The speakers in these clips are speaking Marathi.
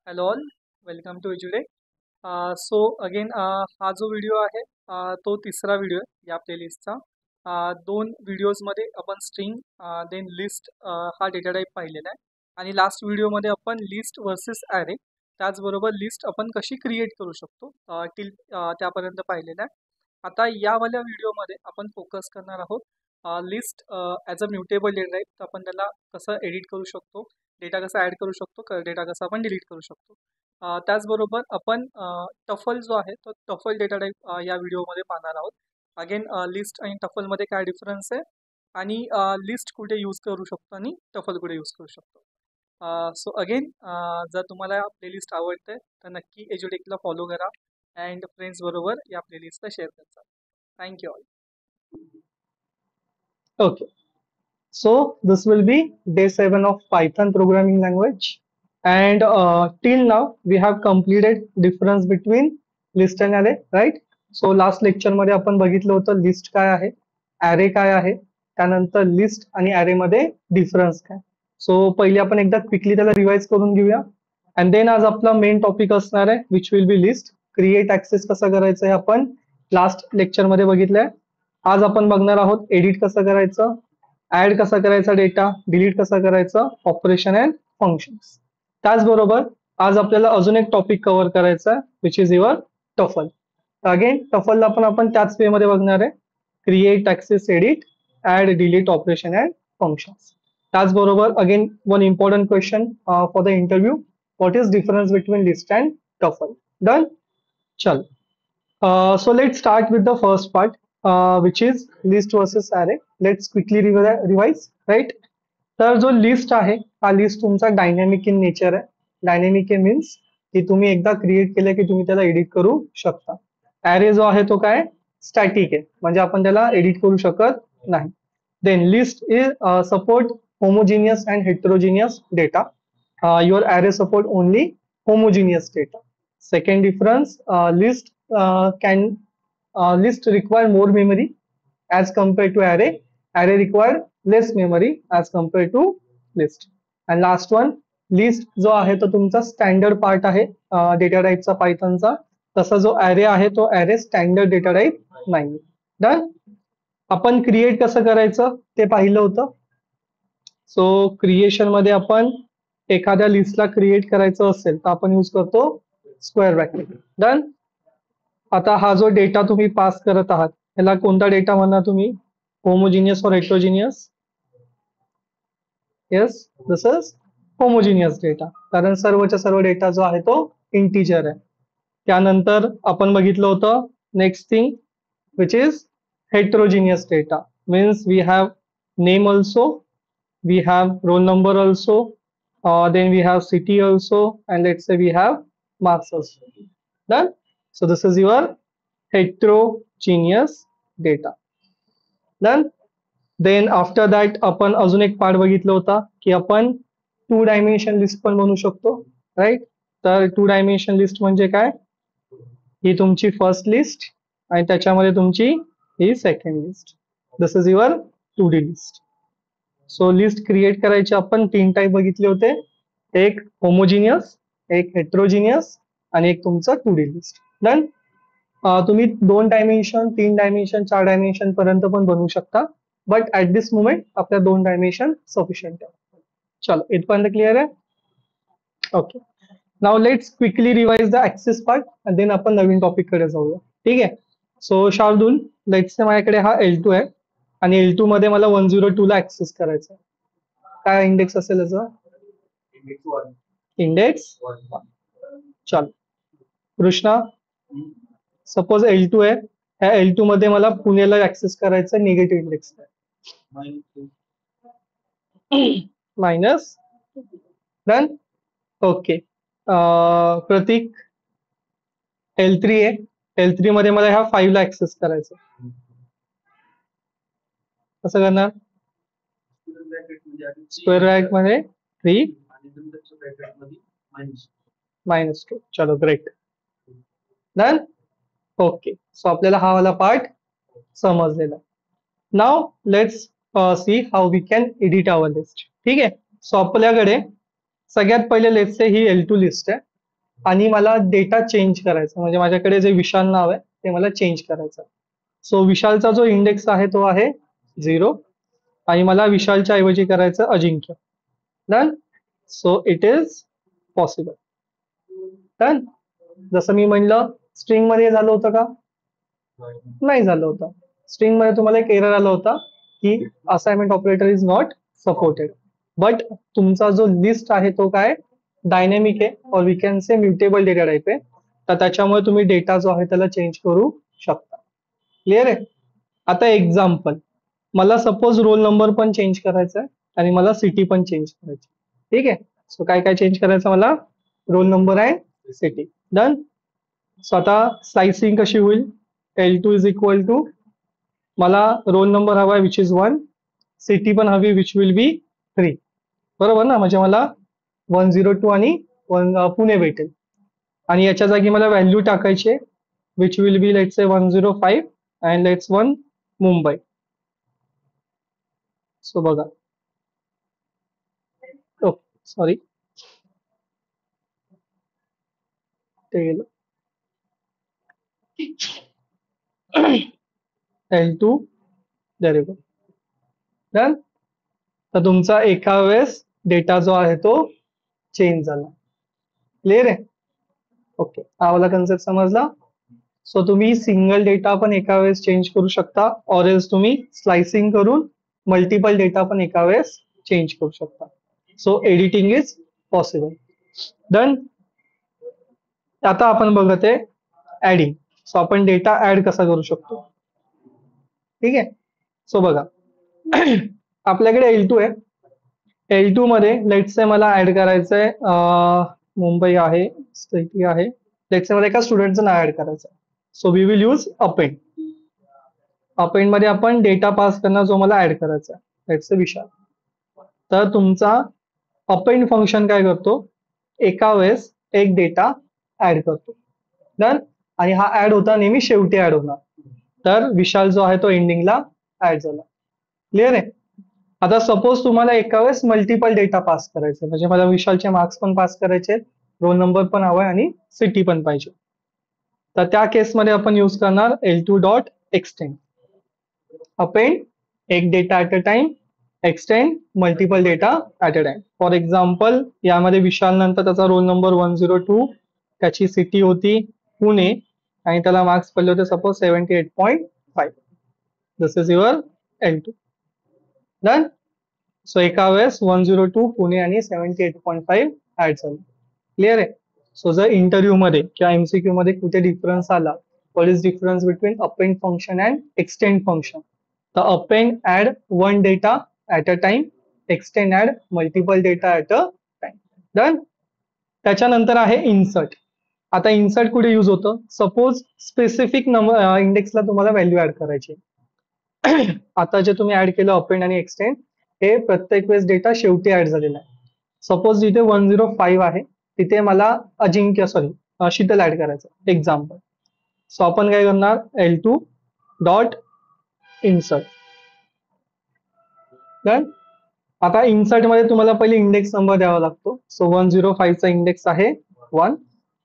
Hello all, welcome to Eduday. So again हा जो व्हिडिओ आहे तो तिसरा व्हिडिओ आहे या प्लेलिस्टचा. दोन व्हिडिओजमध्ये आपण स्ट्रिंग देन लिस्ट हा डेटा टाईप पाहिलेला आहे आणि लास्ट व्हिडिओमध्ये आपण लिस्ट वर्सेस ॲरे त्याचबरोबर लिस्ट आपण कशी क्रिएट करू शकतो टिल त्यापर्यंत पाहिलेलं आहे. आता यावाल्या व्हिडिओमध्ये आपण फोकस करणार आहोत list as a mutable data type. तर आपण त्याला कसं एडिट करू शकतो, डेटा कसा ॲड करू शकतो, डेटा कसा आपण डिलीट करू शकतो. त्याचबरोबर आपण टफल जो आहे तो टफल डेटा टाईप या व्हिडिओमध्ये पाहणार आहोत. अगेन लिस्ट आणि टफलमध्ये काय डिफरन्स आहे आणि लिस्ट कुठे यूज करू शकतो आणि टफल कुठे यूज करू शकतो. सो अगेन जर तुम्हाला प्लेलिस्ट आवडते तर नक्की एज्युटेकला फॉलो करा अँड फ्रेंड्स बरोबर या प्लेलिस्टला शेअर करता. Thank you all. Okay, so this will be day 7 of Python programming language, and till now we have completed difference between list and array, right? So last lecture मध्ये आपण बघितलं होतं लिस्ट काय आहे, array काय आहे, त्यानंतर लिस्ट आणि array मध्ये डिफरन्स काय. सो पहिले आपण एकदा क्विकली त्याला रिवाइज करून घेऊया अँड देन आज आपला मेन टॉपिक असणार आहे which will be list. Create access कसं करायचं हे आपण लास्ट लेक्चर मध्ये बघितलंय. आज आपण बघणार आहोत एडिट कसं करायचं, ऍड कसा करायचा डेटा, डिलीट कसा करायचा, ऑपरेशन अँड फंक्शन्स. त्याचबरोबर आज आपल्याला अजून एक टॉपिक कव्हर करायचा आहे which is your tuple. Again टफलला पण आपण त्याच वे मध्ये बघणार आहे, create access edit add delete operation and functions. त्याचबरोबर again one important question for the interview, what is difference between list and tuple. Done. चल, so let's start with the first part, which is list versus array. Let's quickly revise, right? तर जो लिस्ट आहे हा लिस्ट तुमचा डायनॅमिक इन नेचर आहे. डायनॅमिक इन मीन्स की तुम्ही एकदा क्रिएट केलं की तुम्ही त्याला एडिट करू शकता. ॲरे जो आहे तो काय स्टॅटिक आहे, म्हणजे आपण त्याला एडिट करू शकत नाही. Then list is support homogeneous and heterogeneous data. Your array support only homogeneous data. Second difference, list require more memory as compared to array. Array require less memory as compared to list. And last one, list जो आहे तो तुमचा स्टँडर्ड पार्ट आहे डेटा टाईपचा पायथनचा. तसा जो array आहे तो array स्टँडर्ड डेटा टाईप नाही. डन. आपण क्रिएट कसं करायचं ते पाहिलं होतं. सो क्रिएशन मध्ये आपण एखाद्या लिस्टला क्रिएट करायचं असेल तर आपण यूज करतो स्क्वेअर ब्रॅकेट. डन. आता हा जो डेटा तुम्ही पास करत आहात याला कोणता डेटा म्हणा तुम्ही, होमोजिनियस और heterogeneous? Yes, this is homogeneous data, कारण सर्वच्या सर्व डेटा जो आहे तो इंटिजर आहे. त्यानंतर आपण बघितलं होतं next thing which is heterogeneous data. Means we have name also, we have roll number also, then we have city also, and let's say we have marks also. Done. So this is your heterogeneous data. Done. Then after that आपण अजून एक पार्ट बघितला होता की आपण टू डायमेन्शन लिस्ट पण बनवू शकतो, राईट? तर टू डायमेन्शन लिस्ट म्हणजे काय, ही तुमची फर्स्ट लिस्ट आणि त्याच्यामध्ये तुमची ही second list. This is your 2D list. So list create करायचे आपण तीन टाईप बघितले होते, एक होमोजिनियस, एक हेट्रोजिनियस आणि एक तुमचं 2D लिस्ट. डन. तुम्ही 2 डायमेन्शन, 3 डायमेन्शन, 4 डायमेन्शन पर्यंत पण बनवू शकता, बट ऍट दिस मोमेंट आपल्या 2 डायमेन्शन सफिशियंट आहे. चलो, इथपर्यंत क्लिअर आहे? Okay. Now let's quickly revise the access part आणि देन आपण नवीन टॉपिक कडे जाऊया. ठीक आहे. सो शार्दूल, लेट्स से माझ्याकडे हा L2 आहे आणि L2 मध्ये मला 102 ला ऍक्सेस करायचं. काय इंडेक्स असेल याचा? इंडेक्स 1. चल कृष्णा, सपोज L2 आहे, ह्या L2 मध्ये मला पुण्याला ऍक्सेस करायचं, negative index minus. Done. Okay. Pratik, L3 आहे, L3 मध्ये मला ह्या 5 ला ऍक्सेस करायचं. कसं करणार? स्क्वेअर ब्रॅकेट मध्ये 3 -2. चलो ग्रेट. डन. ओके. सो आपल्याला हा वाला पार्ट समजलेला. Now let's see how we can edit our list. ठीक आहे. सो आपल्याकडे सगळ्यात पहिले let's say he L2 list आहे आणि मला डेटा चेंज करायचा, म्हणजे माझ्याकडे जे विशाल नाव आहे ते मला चेंज करायचं. सो विशालचा जो इंडेक्स आहे तो आहे 0 आणि मला विशालच्या ऐवजी करायचं Ajinkya. Done. So it is possible. Done. जसं मी म्हणलं स्ट्रिंग मध्ये झालं होतं का? नाही झालं होतं. स्ट्रिंग मध्ये तुम्हाला एक एरर आला होता की assignment operator is not supported. But तुमचा जो लिस्ट आहे तो काय डायनॅमिक आहे, और we can say mutable data type आहे. तर त्याच्यामुळे तुम्ही डेटा जो आहे त्याला चेंज करू शकता. क्लिअर आहे? आता एक्झाम्पल, मला सपोज रोल नंबर पण चेंज करायचा आहे आणि मला सिटी पण चेंज करायची. ठीक आहे. सो काय काय चेंज करायचं मला? Roll number and city. Done. So आता स्लाइसिंग कशी होईल? L2 इज इक्वल टू मला रोल नंबर हवा आहे विच इज 1, सिटी पण हवी विच विल बी 3. बरोबर ना? म्हणजे मला 102 आणि पुणे भेटेल. आणि याच्या जागी मला व्हॅल्यू टाकायची आहे which will B let's say 105 and let's 1 Mumbai. So बघा, सॉरी ते गेलं. L2 variable. डन. तर तुमचा एका वेळेस डेटा जो आहे तो चेंज झाला. क्लिअर आहे? ओके, हा वाला कन्सेप्ट समजला. सो तुम्ही सिंगल डेटा पण एका वेळेस चेंज करू शकता, ऑर एल्स तुम्ही स्लाइसिंग करून मल्टिपल डेटा पण एका वेळेस चेंज करू शकता. So editing is possible. Done. आता आपण बघत आहे ऍडिंग. सो आपण डेटा ऍड कसा करू शकतो? ठीक आहे. सो बघा, आपल्याकडे L2 आहे. L2 मध्ये लेट्स से मला ऍड करायचंय मुंबई आहे, सिटी आहे. लेट्स से मला एका स्टुडंटचं नाव ऍड करायचं आहे. So we will use append. Append मध्ये आपण डेटा पास करणार जो मला ऍड करायचा आहे, लेट्स से विशाल. तर तुमचा अपेंड फंक्शन काय करतो? एका वेळेस एक डेटा ऍड करतो. डन. आणि हा ऍड होता नेहमी शेवटी ऍड होणार. तर विशाल जो आहे तो एंडिंगला ऍड झाला. क्लिअर आहे? आता सपोज तुम्हाला एका वेळेस मल्टिपल डेटा पास करायचे, म्हणजे मला विशालचे मार्क्स पण पास करायचे, रोल नंबर पण हवाय आणि सिटी पण पाहिजे. तर त्या केसमध्ये आपण यूज करणार L2 डॉट एक्सटेंड. अपेंड एक data at a time, extend multiple data at a time. For example, यामध्ये विशाल नंतर त्याचा रोल नंबर 102, त्याची सिटी होती पुणे आणि त्याला मार्क्स पडले होते suppose 78.5. This is your L2. Done. So एका वेळेस 102 पुणे आणि 78.5 ऍड झालं. क्लिअर आहे? सो जर इंटरव्ह्यू मध्ये किंवा MCQ मध्ये कुठे डिफरन्स आला, what is difference between append function and extend function? तर append add one data at a time, extend add multiple data at a time. Done. त्याच्यानंतर आहे इन्सर्ट. आता इन्सर्ट कुठे यूज होतं? सपोज स्पेसिफिक नंबर इंडेक्सला तुम्हाला व्हॅल्यू ऍड करायची. आता जे तुम्ही ऍड केलं अपेंड आणि एक्सटेंड, हे प्रत्येक वेळेस डेटा शेवटी ऍड झालेला आहे. सपोज जिथे 105 आहे तिथे मला अजिंक्य शीतल ऍड करायचं एक्झाम्पल. सो आपण काय करणार? L2 dot insert. डन. आता इन्सर्ट मध्ये तुम्हाला पहिले इंडेक्स नंबर द्यावा लागतो. सो 105 चा इंडेक्स आहे 1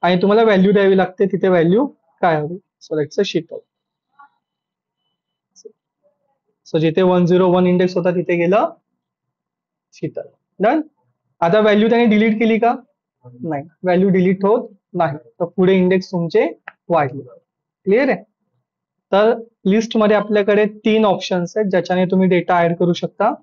आणि तुम्हाला व्हॅल्यू द्यावी लागते, तिथे व्हॅल्यू काय हवी? So let's say Sheetal. So जिथे 101 इंडेक्स होता तिथे गेलं शीतल. डन. आता व्हॅल्यू त्याने डिलीट केली का? नाही, व्हॅल्यू डिलीट होत नाही. तर पुढे इंडेक्स तुमचे वाढले. क्लिअर आहे? तर लिस्ट मध्ये आपल्याकडे 3 ऑप्शन्स आहेत ज्याच्याने तुम्ही डेटा ऍड करू शकता.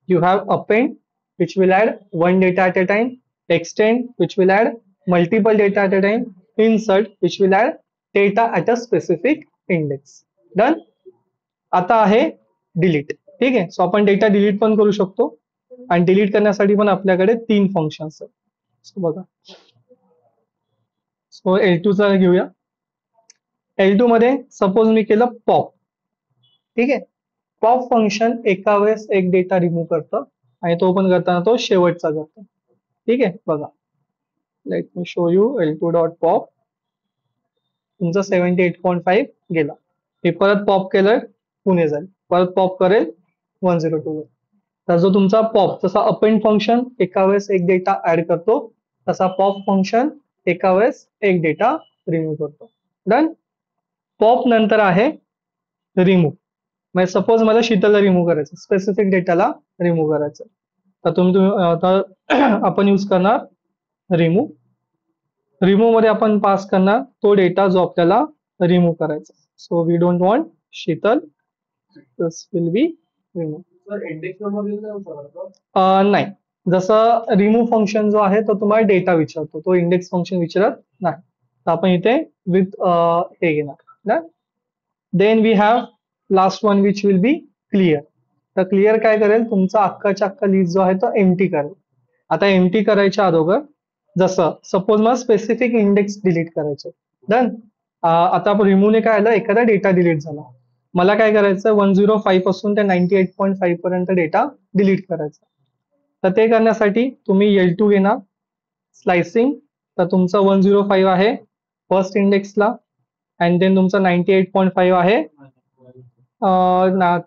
You have append which will add one data at a time, extend which will add multiple data at a time, insert which will add data at a specific index. Done. आता आहे डिलीट. ठीक आहे. सो आपण डेटा डिलीट पण करू शकतो आणि डिलीट करण्यासाठी पण आपल्याकडे 3 फंक्शन्स आहेत. सो बघा, सो L2 चा घेऊया. L2 मध्ये सपोज मी केलं पॉप. ठीक आहे. पॉप फंक्शन एका वेळेस एक डेटा रिमूव्ह करतं आणि तो पण करताना तो शेवटचा करतो. ठीक आहे. बघा, let me show you L2 dot pop. तुमचा 78.5 गेला. मी परत पॉप केलंय, पुणे जाईल. परत पॉप करेल 102 वर. तर जो तुमचा पॉप, जसा अपेंड फंक्शन एका वेळेस एक डेटा ऍड करतो, तसा पॉप फंक्शन एका वेळेस एक डेटा रिमूव्ह करतो. डन. पॉप नंतर आहे रिमूव्ह. म्हणजे सपोज मला शीतलला रिमूव्ह करायचं, स्पेसिफिक डेटाला रिमूव्ह करायचं, तर आपण यूज करणार रिमूव्ह. रिमूव्ह मध्ये आपण पास करणार तो डेटा जो आपल्याला रिमूव्ह करायचा. So we don't want Sheetal, this will be remove. नाही, जसं रिमूव्ह फंक्शन जो आहे तो तुम्हाला डेटा विचारतो, तो इंडेक्स फंक्शन विचारत नाही. तर आपण इथे विथ हे घेणार. Then we have last one which will be clear. तर क्लिअर काय करेल, तुमचा अख्खाच्या अख्खा लिस्ट जो आहे तो एम्प्टी करेल. आता एम्प्टी करायच्या अगोदर जसं सपोज मला स्पेसिफिक इंडेक्स डिलीट करायचे. डन. आता रिमूव्हने काय आलं, एखादा डेटा डिलीट झाला. मला काय करायचं, 105 पासून ते 98.5 पर्यंत डेटा डिलीट करायचा. तर ते करण्यासाठी तुम्ही L2 घेणार, स्लायसिंग. तर तुमचा 105 आहे फर्स्ट इंडेक्सला, अँड देन तुमचा 98.5 आहे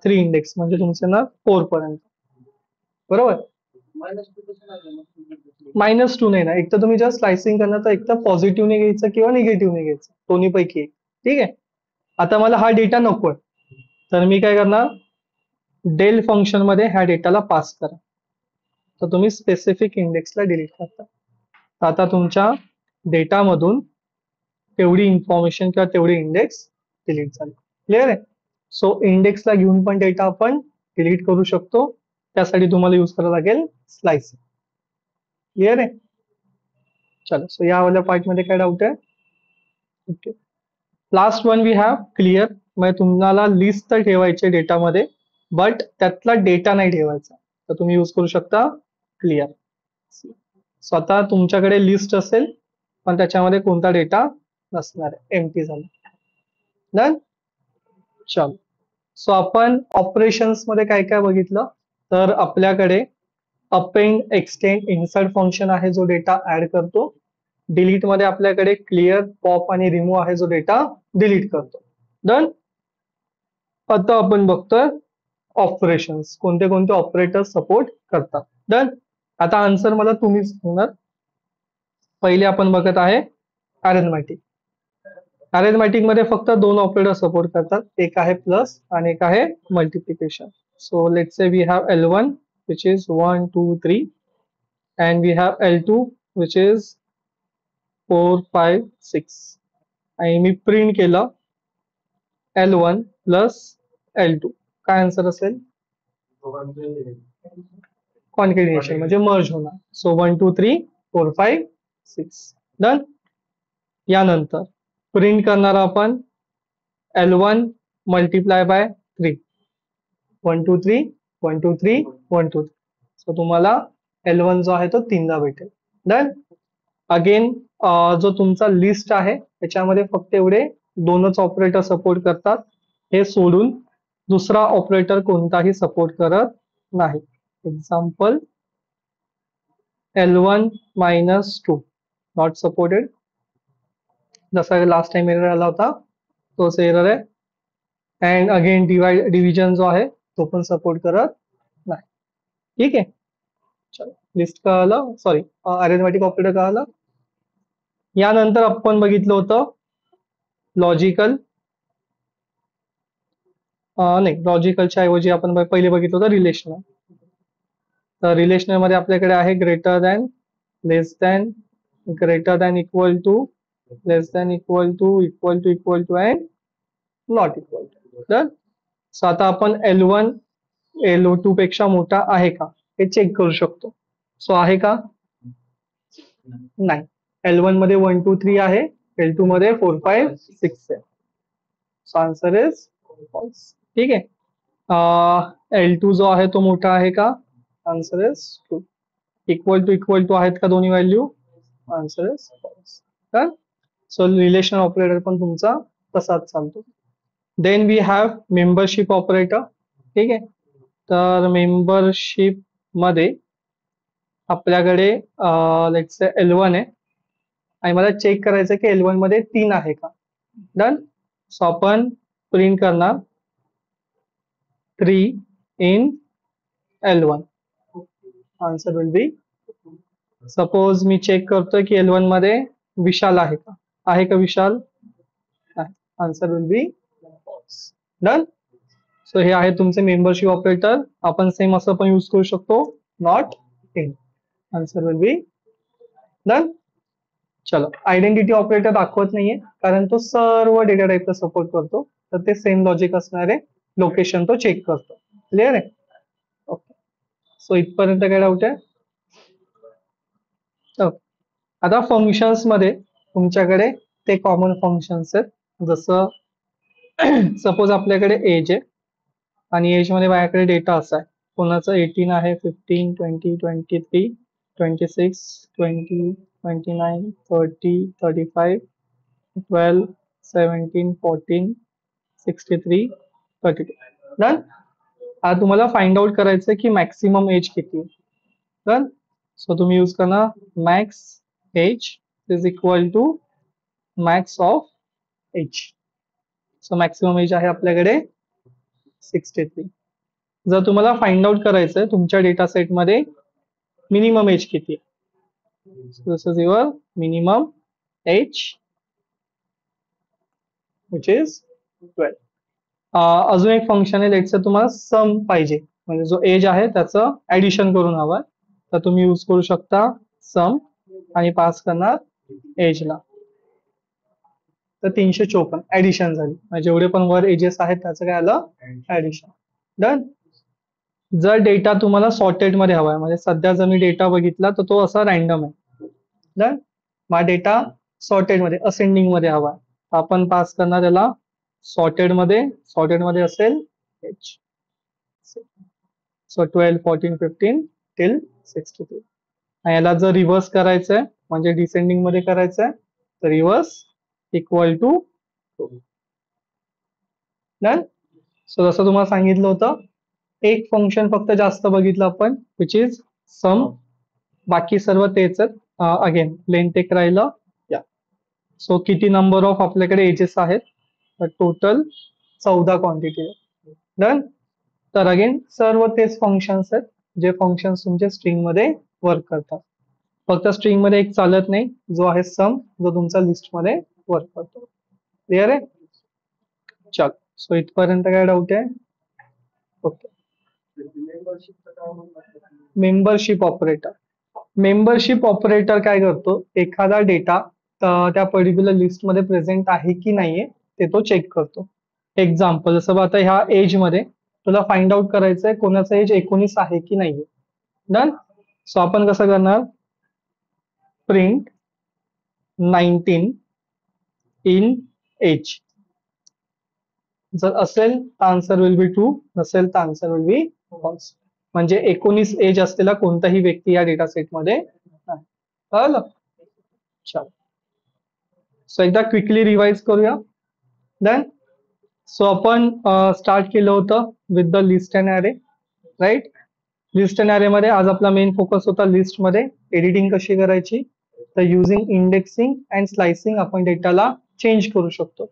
3 इंडेक्स, म्हणजे तुमचे ना 4 पर्यंत. बरोबर. -2 नाही ना, एक तर तुम्ही जर स्लायसिंग करणार तर एक तर पॉझिटिव्हने घ्यायचं किंवा निगेटिव्हने घ्यायचं, दोन्ही पैकी एक. ठीक आहे. आता मला हा डेटा नकोय, तर मी काय करणार, डेल फंक्शन मध्ये ह्या डेटाला पास करा. तर तुम्ही स्पेसिफिक इंडेक्सला डिलीट करता. तर आता तुमच्या डेटामधून तेवढी इन्फॉर्मेशन किंवा तेवढी इंडेक्स डिलीट झाली. क्लिअर आहे. सो इंडेक्सला घेऊन पण डेटा आपण डिलीट करू शकतो. त्यासाठी तुम्हाला यूज करावं लागेल स्लाइसिंग. क्लिअर आहे. चलो, सो यावाल्या पार्ट मध्ये काय डाऊट आहे? Okay. Last one we have clear. म्हणजे तुम्हाला लिस्ट तर ठेवायची डेटामध्ये, बट त्यातला डेटा नाही ठेवायचा, तर तुम्ही यूज करू शकता क्लिअर. स्वतः तुमच्याकडे लिस्ट असेल पण त्याच्यामध्ये कोणता डेटा नसणार आहे, एम्प्टी झालं. डन. चल, सो आपण ऑपरेशन्स मध्ये काय काय बघितलं, तर आपल्याकडे अपेंड, एक्सटेंड, इन्सर्ट फंक्शन आहे जो डेटा ऍड करतो. डिलीट मध्ये आपल्याकडे क्लिअर, पॉप आणि रिमूव्ह आहे जो डेटा डिलीट करतो. डन. आता आपण बघतोय ऑपरेशन्स, कोणते कोणते ऑपरेटर सपोर्ट करतात. डन. आता आन्सर मला तुम्हीच सांगणार. पहिले आपण बघत आहे अरेथमॅटिक. अरेथमॅटिक मध्ये फक्त दोन ऑपरेटर सपोर्ट करतात, एक आहे प्लस आणि एक आहे multiplication. So let's say we have L1 which is 1 2 3 and we have L2 which is 4 5 6 आणि मी प्रिंट केलं L1 प्लस L2. काय आन्सर असेल? कॉन्कॅटिनेशन म्हणजे मर्ज होणार. सो 1 2 3 4 5 6. डन. यानंतर प्रिंट करणार आपण L1 मल्टिप्लाय बाय 3. 1 2 3 1 2 3 1 2 3. सो तुम्हाला L1 जो आहे तो 3दा भेटेल. डन. अगेन जो तुमचा लिस्ट आहे त्याच्यामध्ये फक्त एवढे दोनच ऑपरेटर सपोर्ट करतात, हे सोडून दुसरा ऑपरेटर कोणताही सपोर्ट करत नाही. Example L1 -2 not supported. जसा लास्ट टाइम एरर आला होता तोच एरर आहे. अँड अगेन डिव्हिजन जो आहे तो पण सपोर्ट करत नाही. ठीक आहे. चलो, लिस्ट कळालं, सॉरी अरेथमॅटिक ऑपरेटर कळालं. यानंतर आपण बघितलं होतं लॉजिकल. नाही, लॉजिकलच्या ऐवजी आपण पहिले बघितलं होतं रिलेशनल. तर रिलेशनल मध्ये आपल्याकडे आहे greater than, less than, greater than equal to, less than equal to, equal to equal to and not equal to. तर सो आता आपण L1 L2 पेक्षा मोठा आहे का हे चेक करू शकतो. सो आहे का? नाही. L1 मध्ये 1 2 3 आहे, L2 मध्ये 4 5 6 आहे. So answer is false. ठीक आहे. L2 जो आहे तो मोठा आहे का? Answer is true. Equal to आहेत का दोन्ही व्हॅल्यू? Answer is false. तर सो रिलेशन ऑपरेटर पण तुमचा तसाच चालतो. Then we have membership operator. ठीक आहे. तर मेंबरशिप मध्ये आपल्याकडे लेट्स से L1 आहे आणि मला चेक करायचं की L1 मध्ये 3 आहे का. डन. सो आपण प्रिंट करणार 3 in L1. Answer will be, suppose मी चेक करतोय की L1 मध्ये विशाल आहे का? आहे का Vishal? Answer will be done. So हे आहे तुमचे मेंबरशिप ऑपरेटर. आपण सेम असं पण यूज करू शकतो, not in. Answer will be done. चलो, आयडेंटिटी ऑपरेटर दाखवत नाहीये कारण तो सर्व डेटा टाईपचा सपोर्ट करतो, तर ते सेम लॉजिक असणार आहे. लोकेशन तो चेक करतो. क्लिअर आहे? ओके. सो इथपर्यंत काय डाऊट आहे? ओके. आता फंक्शन्स मध्ये तुमच्याकडे ते कॉमन फंक्शन्स आहेत. जसं सपोज आपल्याकडे एज आहे आणि एज मध्ये माझ्याकडे डेटा असा आहे. कोणाचं 18 आहे, 15, 20, 23, 26, 20, 29, 30, 35, 12, 17, 14, 63, 32. डन. आता तुम्हाला फाइंड आउट करायचं की मॅक्सिमम एज किती आहे. डन. सो तुम्ही यूज करणार max age is equal to max of age. So maximum age आहे आपल्याकडे 63. जर तुम्हाला फाइंड आउट करायचं आहे तुमच्या डेटा सेट मध्ये मिनिमम एज किती आहे, this is your minimum age which is 12. अजून एक फंक्शन आहे, लेट्स से तुम्हाला सम पाहिजे, म्हणजे जो एज आहे त्याचं ऍडिशन करून हवं, तर तुम्ही यूज करू शकता सम आणि पास करणार एजला. तर 354 ऍडिशन झाली, म्हणजे जेवढे पण वर एजेस आहेत त्याचं काय आलं, ऍडिशन. डन. जर डेटा तुम्हाला सॉर्टेड मध्ये हवा आहे, म्हणजे सध्या जर मी डेटा बघितला तर तो असा रॅन्डम आहे. डन. माझा डेटा सॉर्टेड मध्ये असेंडिंग मध्ये हवा आहे, आपण पास करणार त्याला सॉर्टेड मध्ये असेल एच. So 12, 14, 15 till 63. आणि याला जर रिव्हर्स करायचंय म्हणजे डिसेंडिंग मध्ये करायचंय तर reverse equal to 2. Done. So जसं तुम्हाला सांगितलं होतं, एक फंक्शन फक्त जास्त बघितलं आपण, विच इज सम. बाकी सर्व तेच आहेत. अगेन लेंथ एक राहिलं. या. सो किती नंबर ऑफ आपल्याकडे एजेस आहेत, तर टोटल 14 क्वांटिटी. डन. तर अगेन सर्व तेच फंक्शन्स आहेत जे फंक्शन्स तुमच्या स्ट्रिंग मध्ये वर्क करतात. फक्त स्ट्रिंग मध्ये एक चालत नाही, जो आहे सम, जो तुमचा लिस्ट मध्ये वर्क करतो. क्लिअर आहे? चल. सो इथपर्यंत काय डाऊट आहे? Okay. Membership operator. Membership operator काय करतो, एखादा डेटा त्या पर्टिक्युलर लिस्ट मध्ये प्रेझेंट आहे की नाहीये ते तो चेक करतो. एक्झाम्पल जसं आता ह्या एज मध्ये तुला फाइंड आउट करायचंय कोणाचं एज 19 आहे की नाहीये. डन. सो आपण कसं करणार, प्रिंट 19 इन एज. जर असेल तर आन्सर विल बी ट्रू, नसेल तर आन्सर विल बी फॉल्स. म्हणजे 19 एज असलेला कोणताही व्यक्ती या डेटा सेट मध्ये नाही. कळलं? चल. सो एकदा क्विकली रिवाइज करूया. देन सो आपण स्टार्ट केलं होतं with the list and array, right. List and array मध्ये आज आपला मेन फोकस होता लिस्ट मध्ये एडिटिंग कशी करायची, तर युझिंग इंडेक्सिंग अँड स्लाइसिंग आपण डेटाला चेंज करू शकतो,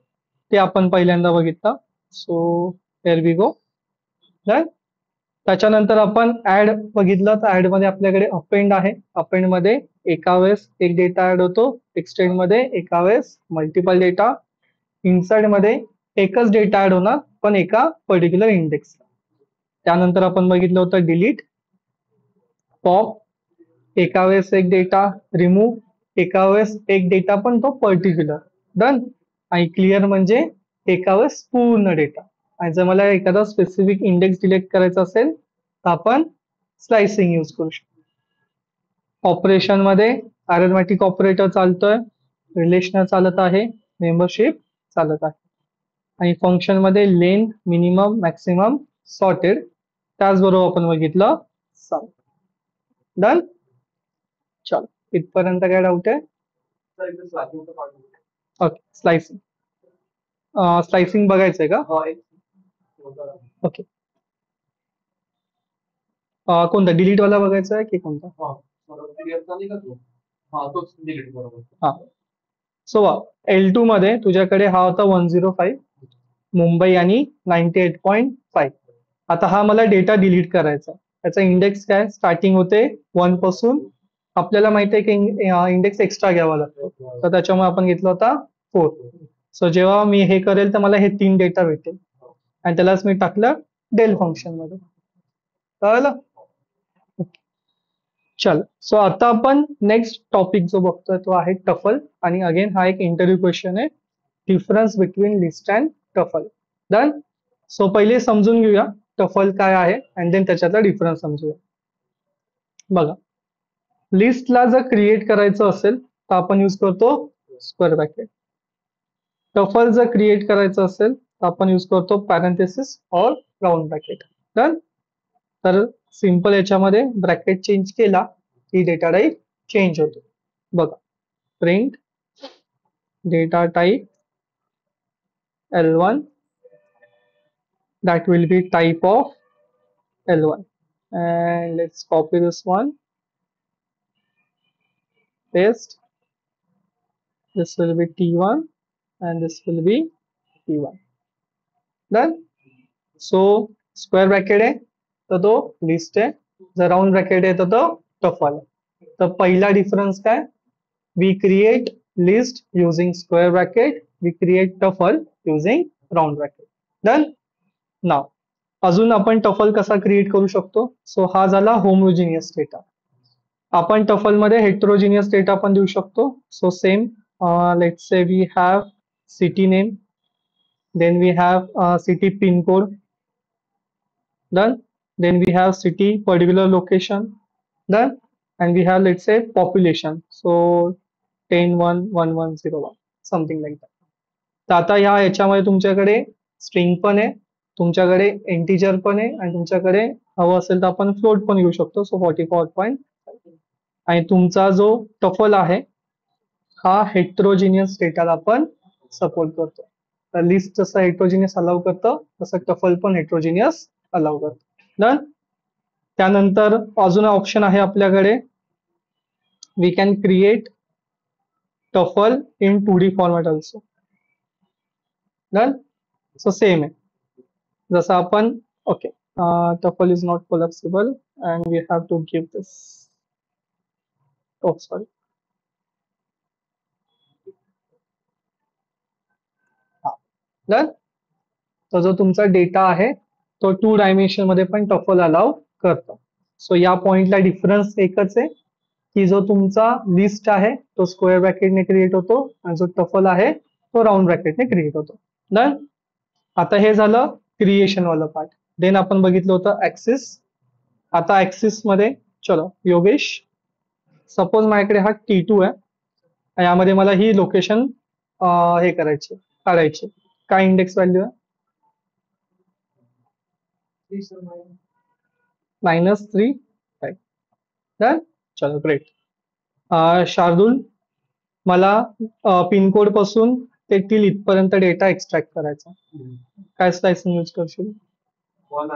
ते आपण पहिल्यांदा बघितलं. So here we go. Done. त्याच्यानंतर आपण ऍड बघितलं, तर ऍड मध्ये आपल्याकडे अपेंड आहे. अपेंड मध्ये एका वेळेस एक डेटा ऍड होतो, एक्सटेंड मध्ये एका वेळेस मल्टिपल डेटा, इन्सर्ट मध्ये एकच डेटा ऍड होणार पण एका पर्टिक्युलर इंडेक्स. त्यानंतर आपण बघितलं होतं डिलीट, पॉप, एका वेळेस एक डेटा, रिमूव्ह, एका वेळेस एक डेटा पण तो पर्टिक्युलर. डन. आणि क्लिअर म्हणजे एका वेळेस पूर्ण डेटा. आणि जर मला एखादा स्पेसिफिक इंडेक्स डिलीट करायचा असेल तर आपण स्लाइसिंग यूज करू शकतो. ऑपरेशन मध्ये अरिथमेटिक ऑपरेटर चालतोय, रिलेशनल चालत आहे, मेंबरशिप चालत आहे. आणि फंक्शन मध्ये लेंथ, मिनिमम, मॅक्सिमम, सॉर्टेड, त्याचबरोबर आपण बघितलं सम. डन. चल. इथपर्यंत काय डाऊट आहे? ओके. स्लाइसिंग. स्लाइसिंग बघायचंय का? ओके. कोणता डिलीट वाला बघायचा आहे की कोणता? हा. सो L2 मध्ये तुझ्याकडे हा होता 105 मुंबई आणि 98.5. आता हा मला डेटा डिलीट करायचा. त्याचा इंडेक्स काय, स्टार्टिंग होते 1 पासून आपल्याला माहिती आहे की इंडेक्स एक्स्ट्रा घ्यावा लागतो, तर त्याच्यामुळे आपण घेतला होता 4. सो जेव्हा मी हे करेल तर मला हे 3 डेटा भेटेल आणि त्यालाच मी टाकलं डेल फंक्शन मध्ये. कळलं? चल, सो आता आपण नेक्स्ट टॉपिक जो बघतोय तो आहे टफल. आणि अगेन हा एक इंटरव्ह्यू क्वेश्चन आहे, difference between list and tuple. Done. So पहिले समजून घेऊया टफल काय आहे अँड देन त्याच्यातला डिफरन्स समजूया. बघा, लिस्टला जर क्रिएट करायचं असेल तर आपण यूज करतो स्क्वेअर ब्रॅकेट. टफल जर क्रिएट करायचं असेल तर आपण यूज करतो पॅरेंथेसिस और राऊंड ब्रॅकेट. डन. तर सिंपल याच्यामध्ये ब्रॅकेट चेंज केला की डेटा टाईप चेंज होतो. बघा, print data type L1 that will be type of L1, and let's copy this one, paste, this will be T1 and this will be T1. Done. So square bracket आहे तर तो लिस्ट आहे, जर राउंड ब्रॅकेट आहे तर तो टफल आहे. तर पहिला डिफरन्स काय, we create list using square bracket, we create tuple using round bracket. Done. नाव अजून आपण टफल कसा क्रिएट करू शकतो. सो हा झाला होमोजिनियस डेटा. आपण टफल मध्ये हेट्रोजिनियस डेटा पण देऊ शकतो. So same, let's say we have city name, then we have city pin code, done, then we have city particular location, done, and we have let's say population, so 10,1,1,1,0,1 something like that. तर आता याच्यामध्ये तुमच्याकडे स्ट्रिंग पण आहे, तुमच्याकडे इंटिजर पण आहे आणि तुमच्याकडे हवं असेल तर आपण फ्लोट पण घेऊ शकतो. सो 44. आणि तुमचा जो टफल आहे हा हेट्रोजिनियस डेटाला पण सपोर्ट करतो. तर लिस्ट जसं हेट्रोजिनियस अलाउ करतं तसं टफल पण हेट्रोजिनियस अलाउ करतो. डन. त्यानंतर अजून ऑप्शन आहे आपल्याकडे, we can create tuple in 2D format also. Done. So same आहे जसं आपण, okay, tuple is not collapsible and we have to give this, oh sorry, done. तो जो तुमचा डेटा आहे तो 2 डायमेन्शन मध्ये पण टफल अलाउ करतो. सो या पॉइंटला डिफरन्स एकच आहे की जो तुमचा लिस्ट आहे तो स्क्वेअर ब्रॅकेटने क्रिएट होतो आणि जो टफल आहे तो राऊंड ब्रॅकेटने क्रिएट होतो. डन. आता हे झालं क्रिएशन वाला पार्ट. देन आपण बघितलं होतं ऍक्सिस. आता ऍक्सिस मध्ये चलो योगेश, सपोज माझ्याकडे हा T2 आहे, यामध्ये मला ही लोकेशन हे करायची, काढायची. काय इंडेक्स व्हॅल्यू आहे, -3. डन. चलो ग्रेट. शार्दुल, मला पिनकोड पासून ते टिल इथपर्यंत डेटा एक्स्ट्रॅक्ट करायचा. काय स्लाइसिंग यूज करशील? 1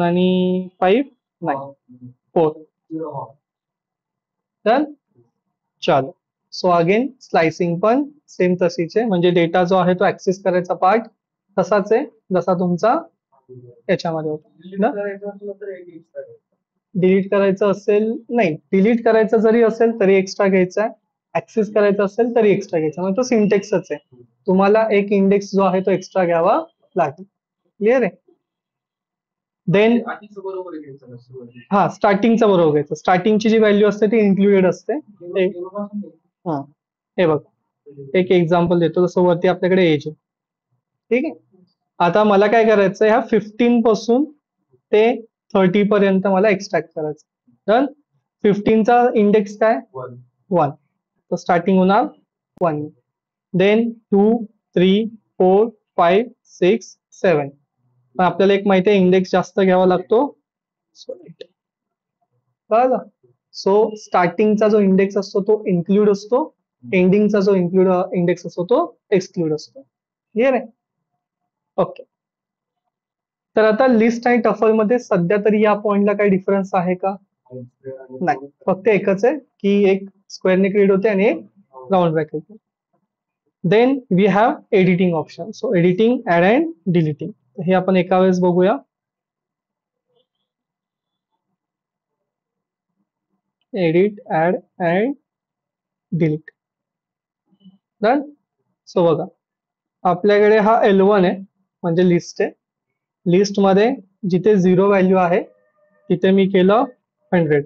आणि 5 नाही, 4. डन. चलो. सो अगेन स्लाइसिंग पण सेम तशीच आहे, म्हणजे डेटा जो आहे तो ऍक्सेस करायचा पार्ट तसाच आहे जसा तुमचा याच्यामध्ये होता. डिलीट करायचं असेल, नाही, डिलीट करायचं जरी असेल तरी एक्स्ट्रा घ्यायचा आहे, ऍक्सेस करायचं असेल तरी एक्स्ट्रा घ्यायचा, म्हणजे तो सिंटेक्सच आहे. तुम्हाला एक इंडेक्स जो आहे तो एक्स्ट्रा घ्यावा लागेल. क्लिअर आहे. देन हा स्टार्टिंगचा बरोबर घ्यायचं. स्टार्टिंगची जी व्हॅल्यू असते ती इन्क्लुडेड असते. हा, हे बघ, एक एक्झाम्पल देतो. जसं वरती आपल्याकडे एज आहे, ठीक आहे. आता मला काय करायचं, ह्या 15 पासून ते 30 पर्यंत मला एक्स्ट्रॅक्ट करायचं. डन. 15चा इंडेक्स काय, 1, तर स्टार्टिंग होणार 1. देन 2, 3, 4, 5, 6, 7. पण आपल्याला एक माहिती आहे इंडेक्स जास्त घ्यावा लागतो. कळलं. सो स्टार्टिंगचा जो इंडेक्स असतो तो इन्क्लूड असतो, एंडिंगचा जो इंडेक्स असतो तो एक्सक्लूड असतो. क्लिअर आहे. ओके. तर आता लिस्ट आणि टफल मध्ये सध्या तरी या पॉइंटला काही डिफरन्स आहे का? नाही, फक्त एकच आहे की एक स्क्वेअरने क्रिएट होते आणि एक round bracket. Then we have editing option. So editing, add and deleting, हे आपण एका वेळेस बघूया. Edit, add and delete. Done. So बघा, आपल्याकडे हा L1 आहे, म्हणजे लिस्ट आहे. लिस्टमध्ये जिथे 0 व्हॅल्यू आहे तिथे मी केलं 100,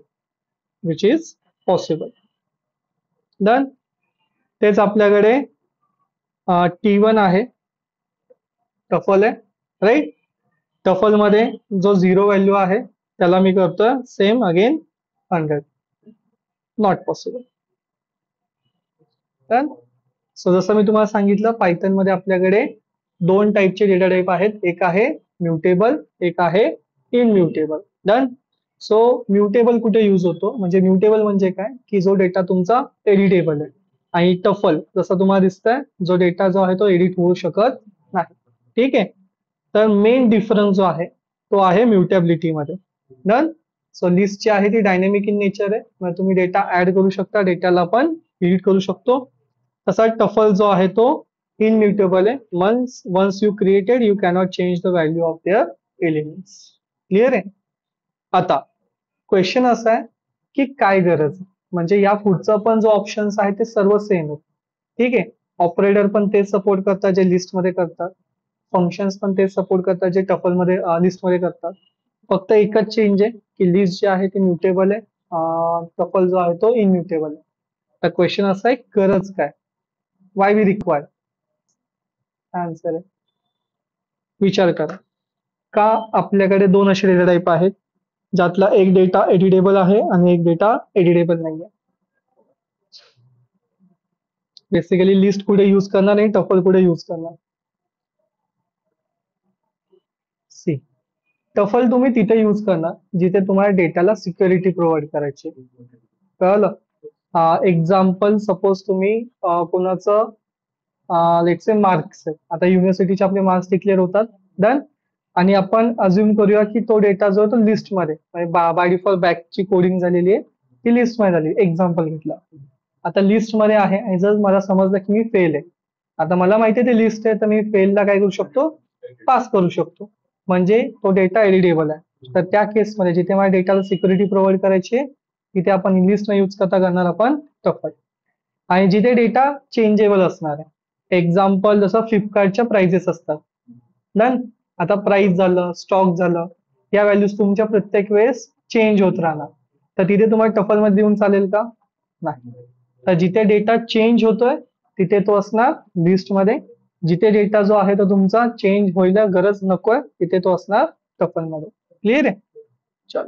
विच इज पॉसिबल. डन. तेच आपल्याकडे T1 आहे, टफल आहे, राईट. टफल मध्ये जो 0 व्हॅल्यू आहे त्याला मी करतोय same again 100. Not possible. Done. So जसं मी तुम्हाला सांगितलं, पायथन मध्ये आपल्याकडे दोन टाईपचे डेटा टाईप आहेत. एक आहे म्युटेबल, एक आहे इनम्युटेबल. डन. सो म्युटेबल कुठे यूज होतो, म्हणजे म्युटेबल म्हणजे काय, की जो डेटा तुमचा एडिटेबल आहे. आणि टफल जसं तुम्हाला दिसतंय, जो डेटा जो आहे तो एडिट होऊ शकत नाही. ठीक आहे. तर मेन डिफरन्स जो आहे तो आहे म्युटेबिलिटी मध्ये. डन. सो लिस्ट जी आहे ती डायनेमिक इन नेचर आहे, म्हणजे तुम्ही डेटा ऍड करू शकता, डेटाला पण एडिट करू शकतो. तसा टफल जो आहे तो इनम्युटेबल आहे. Once you created you cannot change the value of their elements. Clear आहे. आता क्वेश्चन असा आहे की काय गरज, म्हणजे या पुढचा पण जो ऑप्शन्स आहे ते सर्व सेम आहेत. ठीक आहे. ऑपरेटर पण तेच सपोर्ट करतात जे लिस्ट मध्ये करतात, फंक्शन्स पण तेच सपोर्ट करतात जे टफल मध्ये लिस्ट मध्ये करतात. फक्त एकच चेंज आहे की लिस्ट जी आहे ती म्युटेबल आहे, टफल जो आहे तो इनम्युटेबल आहे. तर क्वेश्चन असा आहे, गरज काय, वाय वी रिक्वायर. आन्सर आहे, विचार करा. का आपल्याकडे दोन असे डेटा टाईप आहेत, ज्यातला एक डेटा एडिटेबल आहे आणि एक डेटा एडिटेबल नाही आहे. बेसिकली लिस्ट कुठे यूज करणार आणि टफल कुठे यूज करणार. सी, टफल तुम्ही तिथे यूज करणार जिथे तुम्हाला डेटाला सिक्युरिटी प्रोव्हाइड करायची. कळलं. एक्झाम्पल, सपोज तुम्ही कोणाचं लेट्स से मार्क्स आहे. आता युनिव्हर्सिटीचे आपले मार्क्स डिक्लेअर होतात. डन. आणि आपण अज्युम करूया की तो डेटा जो आहे तो लिस्टमध्ये, बाय डिफॉल्ट बॅकची कोडिंग झालेली आहे ती लिस्टमध्ये झाली. एक्झाम्पल घेतला, आता लिस्टमध्ये आहे आणि जर मला समजलं की मी फेल आहे, आता मला माहिती आहे ते लिस्ट आहे, तर मी फेलला काय करू शकतो, पास करू शकतो. म्हणजे तो डेटा एडिटेबल आहे. तर त्या केसमध्ये जिथे मला डेटाला सिक्युरिटी प्रोव्हाइड करायची आहे तिथे आपण लिस्ट न यूज करता करणार आपण टफल. आणि जिथे डेटा चेंजेबल असणार आहे, एक्झाम्पल जसं फ्लिपकार्टच्या प्राइजेस असतात. डन. आता प्राइस झालं, स्टॉक झालं, या व्हॅल्यूज तुमच्या प्रत्येक वेळेस चेंज होत राहणार. तर तिथे तुम्हाला टफल मध्ये देऊन चालेल का, नाही. तर जिथे डेटा चेंज होतोय तिथे तो असणार लिस्टमध्ये, जिथे डेटा जो आहे तो तुमचा चेंज व्हायला गरज नकोय तिथे तो असणार टफल मध्ये. क्लिअर आहे. चल,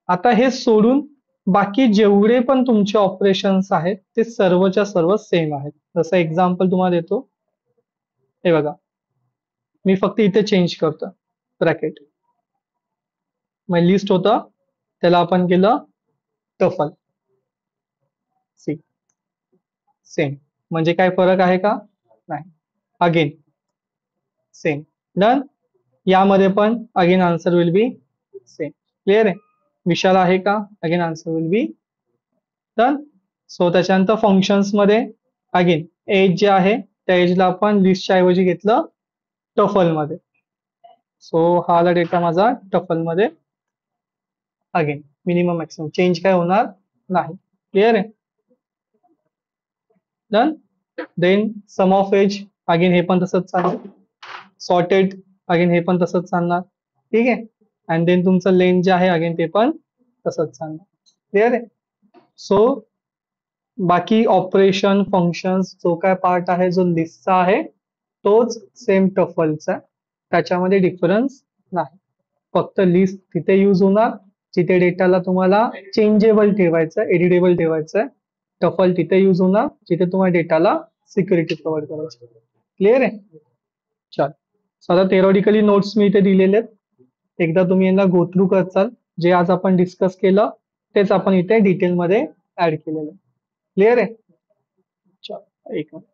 आता हे सोडून बाकी जेवढे पण तुमचे ऑपरेशन्स आहेत ते सर्वच्या सर्व सेम आहेत. जसं एक्झाम्पल तुम्हाला देतो, हे बघा, मी फक्त इथे चेंज करतो ब्रॅकेट, मग लिस्ट होतं त्याला आपण केलं टफल. C, same. म्हणजे काय फरक आहे का, नाही. Again same. डन. यामध्ये पण again answer will B same. Clear आहे. विशाल आहे का, again answer will be done. So त्याच्यानंतर फंक्शन्स मध्ये अगेन एज जे आहे त्या एजला आपण लिस्टच्या ऐवजी घेतलं टफल मध्ये. सो हा आला डेटा माझा टफल मध्ये. अगेन मिनिमम मॅक्सिमम चेंज काय होणार नाही. क्लिअर आहे. Done. Then sum of age, again हे पण तसंच चालणार. सॉर्टेड, अगेन हे पण तसंच चालणार. ठीक आहे. अँड देन तुमचं लेंथ जे आहे अगेन ते पण तसंच चालणार. क्लिअर आहे. सो बाकी ऑपरेशन फंक्शन्स जो काय पार्ट आहे जो लिस्टचा आहे तोच सेम टफलचा, त्याच्यामध्ये डिफरन्स नाही. फक्त लिस्ट तिथे यूज होणार जिथे डेटाला तुम्हाला चेंजेबल ठेवायचं, एडिटेबल ठेवायचं. टफल तिथे यूज होणार जिथे तुम्हाला डेटाला सिक्युरिटी प्रोव्हाइड करायची. क्लिअर आहे. चल, आता थेरॉटिकली नोट्स मी इथे दिलेले आहेत, एकदा तुम्ही यांना गो थ्रू करचाल. जे आज आपण डिस्कस केलं तेच आपण इथे डिटेलमध्ये ऍड केलेलं आहे. क्लिअर आहे. चल, एक मिनिट.